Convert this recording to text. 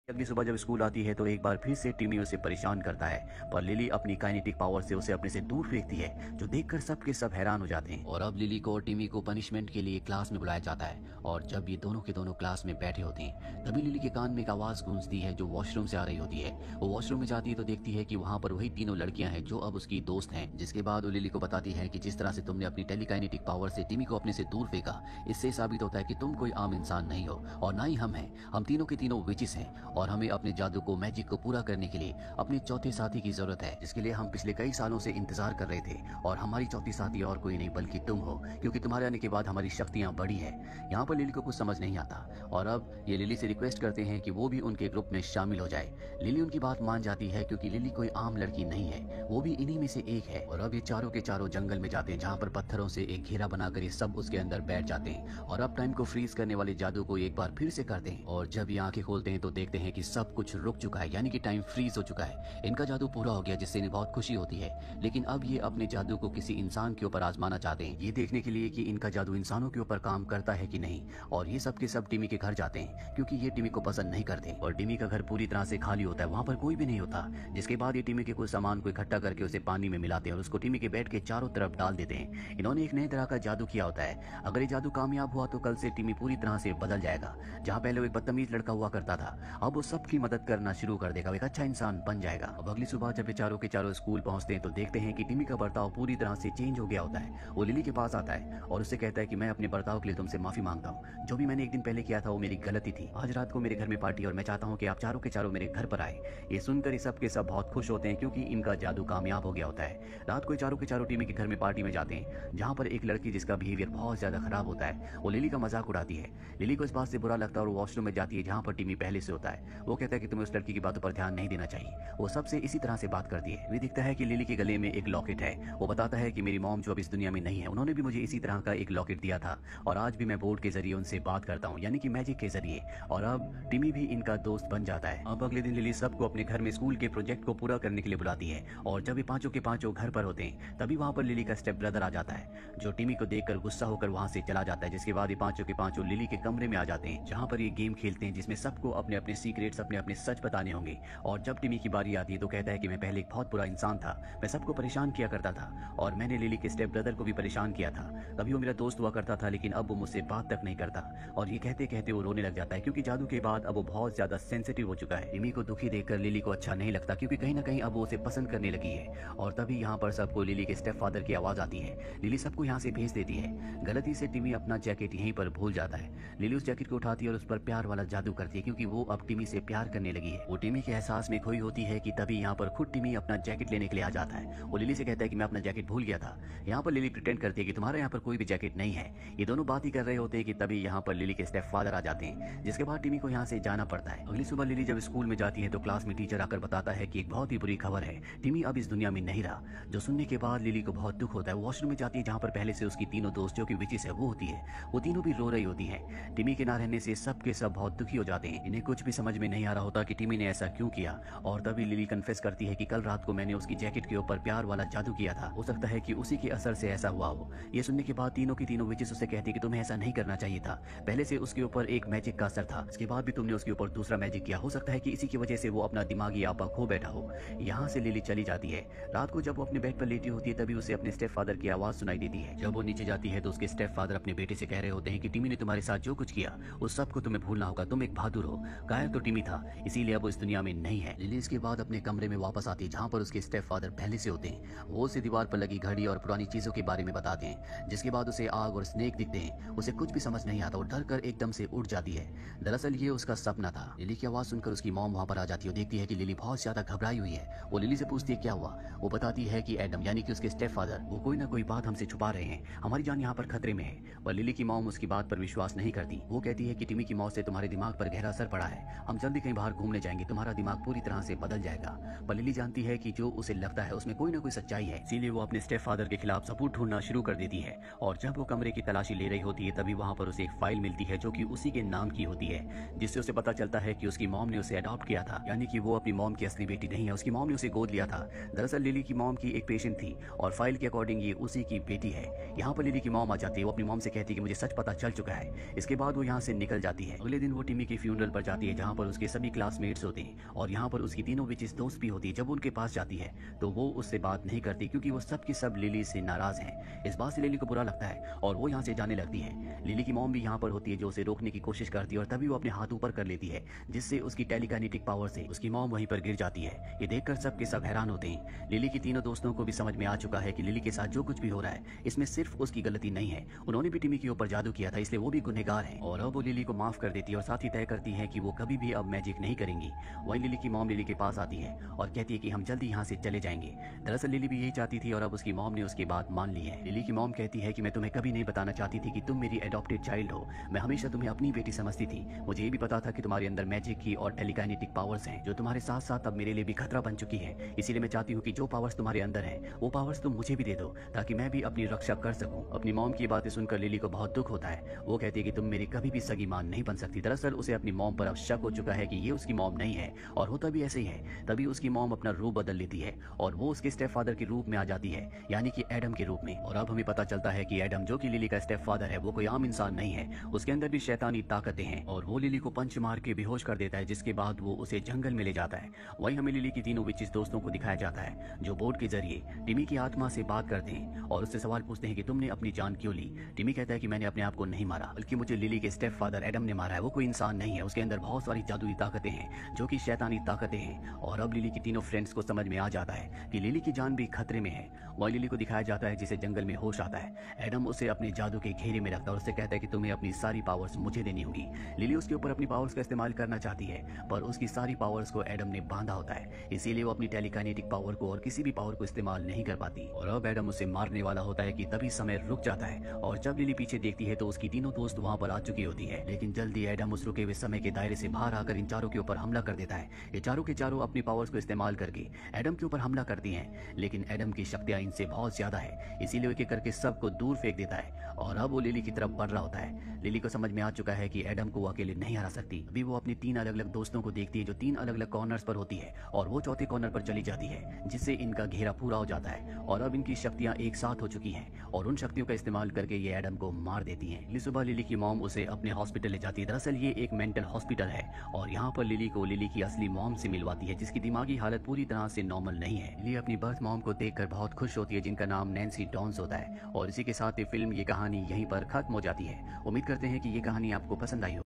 अगली सुबह जब स्कूल आती है तो एक बार फिर से टिमी उसे परेशान करता है, पर लिली अपनी काइनेटिक पावर से उसे अपने से दूर फेंकती है, जो देखकर सब के सब हैरान हो जाते हैं। और अब लिली को और टिमी को पनिशमेंट के लिए क्लास में बुलाया जाता है, और जब ये दोनों के दोनों क्लास में बैठे होते हैं तभी लिली के कान में एक आवाज गूंजती है जो वॉशरूम से आ रही होती है। वो वॉशरूम में जाती है तो देखती है कि वहाँ पर वही तीनों लड़कियां हैं जो अब उसकी दोस्त हैं। जिसके बाद वो लिली को बताती है कि जिस तरह से तुमने अपनी टेलीकाइनेटिक पावर से टिमी को अपने से दूर फेंका, इससे साबित होता है कि तुम कोई आम इंसान नहीं हो और ना ही हम हैं। हम तीनों के तीनों विचिस हैं और हमें अपने जादू को मैजिक को पूरा करने के लिए अपने चौथे साथी की जरूरत है, जिसके लिए हम पिछले कई सालों से इंतजार कर रहे थे। और हमारी चौथी साथी और कोई नहीं बल्कि तुम हो, क्योंकि तुम्हारे आने के बाद हमारी शक्तियां बढ़ी है। यहाँ पर लिली को कुछ समझ नहीं आता और अब ये लिली से रिक्वेस्ट करते हैं कि वो भी उनके ग्रुप में शामिल हो जाए। लिली उनकी बात मान जाती है क्योंकि लिली कोई आम लड़की नहीं है, वो भी इन्हीं में से एक है। और अब ये चारों के चारों जंगल में जाते हैं जहाँ पर पत्थरों से एक घेरा बनाकर ये सब उसके अंदर बैठ जाते हैं और अब टाइम को फ्रीज करने वाले जादू को एक बार फिर से करते हैं। और जब ये आंखें खोलते हैं तो देखते हैं कि सब कुछ रुक चुका है, यानी कि टाइम फ्रीज हो चुका है। इनका जादू पूरा हो गया, जिससे इन्हें बहुत खुशी होती है। लेकिन अब ये अपने जादू को किसी इंसान के ऊपर आजमाना चाहते हैं, ये देखने के लिए कि इनका जादू इंसानों के ऊपर काम करता है कि नहीं। और ये सब के सब टिमी के घर जाते हैं क्योंकि ये टिमी को पसंद नहीं करते और टिमी का घर पूरी तरह से खाली होता है, वहाँ पर कोई भी नहीं होता। जिसके बाद ये टिमी के कुछ सामान को इकट्ठा करके उसे पानी में मिलाते हैं और उसको टिमी के बेड के चारों तरफ डाल देते हैं। इन्होंने एक नए तरह का जादू किया होता है। अगर ये जादू कामयाब हुआ तो कल से टिमी पूरी तरह से बदल जाएगा। जहाँ पहले वो एक बदतमीज लड़का हुआ करता था, अब वो सबकी मदद करना शुरू कर देगा, एक अच्छा इंसान बन जाएगा। अब अगली सुबह जब ये चारों के चारों स्कूल पहुंचते हैं तो देखते हैं कि टिमी का बर्ताव पूरी तरह से चेंज हो गया होता है। वो लिली के पास आता है और उससे कहता है कि मैं अपने बर्ताव के लिए तुमसे माफी मांगता हूँ। जो भी मैंने एक दिन पहले किया था वो मेरी गलती थी। आज रात को मेरे घर में पार्टी और मैं चाहता हूँ कि आप चारों के चारों मेरे घर पर आए। ये सुनकर ये सब के सब बहुत खुश होते हैं क्योंकि इनका जादू कामयाब हो गया होता है। रात को चारों के चारों टिमी के घर में पार्टी में जाते हैं, जहाँ पर एक लड़की जिसका बिहेवियर बहुत ज्यादा खराब होता है वो लिली का मजाक उड़ाती है। लिली को इस बात से बुरा लगता है और वॉशरूम में जाती है जहाँ पर टिमी पहले से होता है। वो कहता है कि तुम्हें उस लड़की की बातों पर ध्यान नहीं देना चाहिए। वो सबसे इसी तरह से बात करती है। वे दिखता है कि लिली के गले में एक लॉकेट है। वो बताता है कि मेरी मॉम जो अब इस दुनिया में नहीं है, उन्होंने भी मुझे इसी तरह का एक लॉकेट दिया था और आज भी मैं बोर्ड के जरिए उनसे बात करता हूँ, यानी कि मैजिक के जरिए। और अब टिमी भी इनका दोस्त बन जाता है। अब अगले दिन लिली सबको अपने घर में स्कूल के प्रोजेक्ट को पूरा करने के लिए बुलाती है और जब ये पांचों के पांचों घर पर होते हैं तभी वहाँ पर लिली का स्टेप ब्रदर आ जाता है, जो टिमी को देखकर गुस्सा होकर वहाँ से चला जाता है। जिसके बाद ये पांचों के पांचों लिली के कमरे में आ जाते हैं जहाँ पर ये गेम खेलते हैं जिसमें सबको अपने अपने सीक्रेट्स अपने अपने सच बताने होंगे। और जब टिमी की बारी आती है तो कहता है कि मैं पहले एक बहुत बुरा इंसान था, मैं सबको परेशान किया करता था और मैंने लिली के स्टेप ब्रदर को भी परेशान किया था। कभी वो मेरा दोस्त हुआ करता था लेकिन अब वो मुझसे बात तक नहीं करता। और ये कहते कहते वो रोने लग जाता है क्योंकि जादू के बाद अब वो बहुत ज्यादा सेंसिटिव हो चुका है। टिमी को दुखी देखकर लिली को अच्छा नहीं लगता क्योंकि कहीं ना कहीं अब वो उसे पसंद करने लगी है। और तभी यहाँ पर सबको लिली के स्टेप फादर की आवाज आती है। लिली सबको यहाँ से भेज देती है। गलती से टिमी अपना जैकेट यहीं पर भूल जाता है। लिली उस जैकेट को उठाती है और उस पर प्यार वाला जादू करती है क्योंकि वो अब टिमी से प्यार करने लगी है। वो टिमी के एहसास में खोई होती है कि तभी यहाँ पर खुद टिमी अपना जैकेट लेने के लिए आ जाता है। वो लिली से कहता है कि मैं अपना जैकेट भूल गया था। यहाँ पर लिली प्रिटेंड करती है कि तुम्हारे यहाँ पर कोई भी जैकेट नहीं है। ये दोनों बात ही कर रहे होते हैं कि तभी यहाँ पर लिली के स्टेप फादर आ जाते हैं, जिसके बाद टिमी को यहाँ से जाना पड़ता है। अगली सुबह लिली जब स्कूल में जाती है तो क्लास में टीचर आकर बताता है कि एक बहुत ही बुरी खबर है, टिमी अब इस दुनिया में नहीं रहा। जो सुनने के बाद लिली को बहुत दुख होता है। वो वॉशरूम में जाती है जहाँ पर पहले से उसकी तीनों दोस्त जो कि विचिस है वो होती है। वो तीनों भी रो रही होती है। टिमी के ना रहने से सब के सब बहुत दुखी हो जाते हैं। इन्हें कुछ भी समझ में नहीं आ रहा होता कि टिमी ने ऐसा क्यों किया। और तभी लिली कन्फेस करती है कि कल रात को मैंने उसकी जैकेट के ऊपर प्यार वाला जादू किया था, हो सकता है कि उसी के असर से ऐसा हुआ हो। ये सुनने के बाद तीनों की तीनों विचिस उससे कहती है कि तुम्हें ऐसा नहीं करना चाहिए था, पहले से उसके ऊपर एक मैजिक का असर था, इसके बाद भी तुमने उसके ऊपर दूसरा मैजिक किया, हो सकता है कि इसी की वजह से वो अपना दिमागी आपा खो बैठा हो। यहाँ से लिली चली जाती है। रात को जब वो अपने बेड पर लेटी होती है तभी उसे अपने स्टेप फादर की आवाज सुनाई देती है। जब वो नीचे जाती है तो उसके स्टेप फादर अपने बेटे से कह रहे होते हैं कि टिमी ने तुम्हारे साथ जो कुछ किया उस सब को तुम्हें भूलना होगा, तुम एक बहादुर हो। कायर तो टिमी था, इसीलिए अब वो इस दुनिया में नहीं है। लिली इसके बाद अपने कमरे में वापस आती है जहाँ पर उसके स्टेप फादर पहले से होते हैं। वो उसे दीवार पर लगी घड़ी और पुरानी चीजों के बारे में बताते हैं, जिसके बाद उसे आग और स्नेक दिखते हैं। उसे कुछ भी समझ नहीं आता और डर कर एकदम से उठ जाती है। दरअसल ये उसका सपना था। लिली की आवाज सुनकर उसकी मॉम वहाँ पर आ जाती है और देखती है कि लिली बहुत ज्यादा घबराई हुई है। वो लिली से पूछती है क्या हुआ। वो बताती है कि एडम यानी कि उसके स्टेप फादर वो कोई ना कोई बात हमसे छुपा रहे हैं, हमारी जान यहाँ पर खतरे में है। पर लिली की मॉम उसकी बात पर विश्वास नहीं करती। वो कहती है कि टिमी की मौत से तुम्हारे दिमाग पर गहरा असर पड़ा है, हम जल्दी कहीं बाहर घूमने जाएंगे, तुम्हारा दिमाग पूरी तरह से बदल जाएगा। पर लिली जानती है कि जो उसे लगता है उसमें कोई ना कोई सच्चाई है, इसीलिए वो अपने स्टेप फादर के खिलाफ सबूत ढूंढना शुरू कर देती है। और जब वो कमरे की तलाशी ले रही होती है तभी वहाँ पर उसे एक फाइल मिलती है जो कि उसी के नाम की होती है, जिससे उसे पता चलता है कि उसकी मॉम ने उसे अडॉप्ट किया था, यानी कि वो अपनी मॉम की असली बेटी नहीं है, उसकी मॉम ने उसे गोद लिया था। दरअसल लिली की मॉम की एक पेशेंट थी और फाइल के अकॉर्डिंग ये उसी की बेटी है। यहाँ पर लिली की मॉम आ जाती है। वो अपनी मॉम से कहती है कि मुझे सच पता चल चुका है। इसके बाद वो यहाँ से निकल जाती है। अगले दिन वो टिमी के फ्यूनरल पर जाती है जहाँ पर उसके सभी क्लासमेट्स होते हैं और यहाँ पर उसकी तीनों विचेस दोस्त भी होती है। जब उनके पास जाती है तो वो उससे बात नहीं करती क्योंकि वो सब की सब लिली से नाराज हैं। इस बात से लिली को बुरा लगता है और वो यहाँ से जाने लगती है। लिली की मॉम भी यहाँ पर होती है जो उसे रोकने की कोशिश करती है और तभी वो अपने हाथ ऊपर कर लेती है जिससे उसकी टेलीकाइनेटिक पावर से उसकी मॉम वहीं पर गिर जाती है। ये देखकर सब के सब हैरान होते हैं। लिली की तीनों दोस्तों को भी समझ में आ चुका है कि लिली के साथ जो कुछ भी हो रहा है इसमें सिर्फ उसकी गलती नहीं है। उन्होंने भी टिमी के ऊपर जादू किया था इसलिए वो भी गुनहगार हैं और अब वो लिली को माफ कर देती है और साथ ही तय करती है कि वो कभी भी अब मैजिक नहीं करेंगी। वहीं लिली की मॉम लिली के पास आती है और कहती है कि हम जल्दी यहाँ से चले जाएंगे। दरअसल लिली भी यही चाहती थी और अब उसकी मॉम ने उसकी बात मान ली है। लिली की मॉम कहती है कि मैं तुम्हें कभी नहीं बताना चाहती थी कि तुम मेरी एडॉप्टेड चाइल्ड हो। मैं हमेशा तुम्हें अपनी बेटी समझती थी। मुझे ये भी पता था कि तुम्हारे अंदर मैजिक की और टेलीकाइनेटिक पावर्स हैं जो तुम्हारे साथ साथ अब मेरे लिए भी खतरा बन चुकी है। इसीलिए मैं चाहती हूँ कि जो पावर्स तुम्हारे अंदर हैं वो पावर्स तुम मुझे भी दे दो ताकि मैं भी अपनी रक्षा कर सकूं। अपनी मॉम की बातें सुनकर लिली को बहुत दुख होता है। वो कहती है कि तुम मेरी कभी भी सगी मां नहीं बन सकती। दरअसल उसे अपनी मॉम पर अब शक हो चुका है कि ये उसकी मॉम नहीं है और होता भी ऐसे ही है। तभी उसकी मॉम अपना रूप बदल लेती है और वो उसके स्टेप फादर के रूप में आ जाती है यानी कि एडम के रूप में। और अब हमें पता चलता है कि एडम जो कि लिली का स्टेप फादर है वो कोई आम इंसान नहीं है। उसके अंदर भी शैतानी ताकतें हैं और वो लिली को पंच मार के बेहोश कर देता है जिसके बाद वो उसे जंगल में ले जाता है। वहीं हमें लिली की तीनों विचिस दोस्तों को दिखाया जाता है जो बोर्ड के जरिए टिमी की आत्मा से बात करते हैं और उससे सवाल पूछते हैं कि तुमने अपनी जान क्यों ली। टिमी कहता है कि मैंने अपने आप को नहीं मारा बल्कि मुझे लिली के स्टेप फादर एडम ने मारा है। वो कोई इंसान नहीं है। उसके अंदर बहुत सारी जादुई ताकतें हैं जो कि शैतानी ताकतें हैं। और अब लिली की तीनों फ्रेंड्स को समझ में आ जाता है कि लिली की जान भी खतरे में है। वही लिली को दिखाया जाता है जिसे जंगल में होश आता है। एडम उसे अपने जादू के घेरे में रखता है और उससे कहता है कि तुम्हें अपनी सारी पावर्स मुझे देनी होगी। लिली उसके ऊपर अपनी पावर्स का इस्तेमाल करना चाहती है पर उसकी सारी पावर्स को एडम ने बांधा होता है इसीलिए वो अपनी टेलीकाइनेटिक पावर को और किसी भी पावर को इस्तेमाल नहीं कर पाती। और अब एडम उसे मारने वाला होता है कि तभी समय रुक जाता है और जब लिली पीछे देखती है तो उसकी तीनों दोस्त वहां पर आ चुकी होती है। लेकिन जल्दी एडम उस रुके हुए समय के दायरे से बाहर आकर इन चारों के ऊपर हमला कर देता है। ये चारों के चारों अपनी पावर्स को इस्तेमाल करके एडम के ऊपर हमला करती हैं लेकिन एडम की शक्तियां इनसे बहुत ज्यादा है इसीलिए एक एक करके सबको दूर फेंक देता है। और अब वो लिली की तरफ बढ़ रहा होता है। लिली को समझ में आ चुका है कि एडम को वो अकेले नहीं हरा सकती। अभी वो अपनी 3 अलग अलग दोस्तों को देखती है जो 3 अलग अलग कॉर्नर्स पर होती है और वो चौथे कॉर्नर पर चली जाती है जिससे इनका घेरा पूरा हो जाता है और अब इनकी शक्तियां एक साथ हो चुकी हैं और उन शक्तियों का इस्तेमाल करके ये एडम को मार देती हैं। अगली सुबह लिली की मॉम उसे अपने हॉस्पिटल ले जाती है। दरअसल ये एक मेंटल हॉस्पिटल है और यहाँ पर लिली को लिली की असली मॉम से मिलवाती है जिसकी दिमागी हालत पूरी तरह से नॉर्मल नहीं है। लिली अपनी बर्थ मॉम को देखकर बहुत खुश होती है जिनका नाम नैन्सी डॉन्स होता है और इसी के साथ ये फिल्म ये कहानी यहीं पर खत्म हो जाती है। उम्मीद करते हैं कि ये कहानी आपको पसंद आई हो।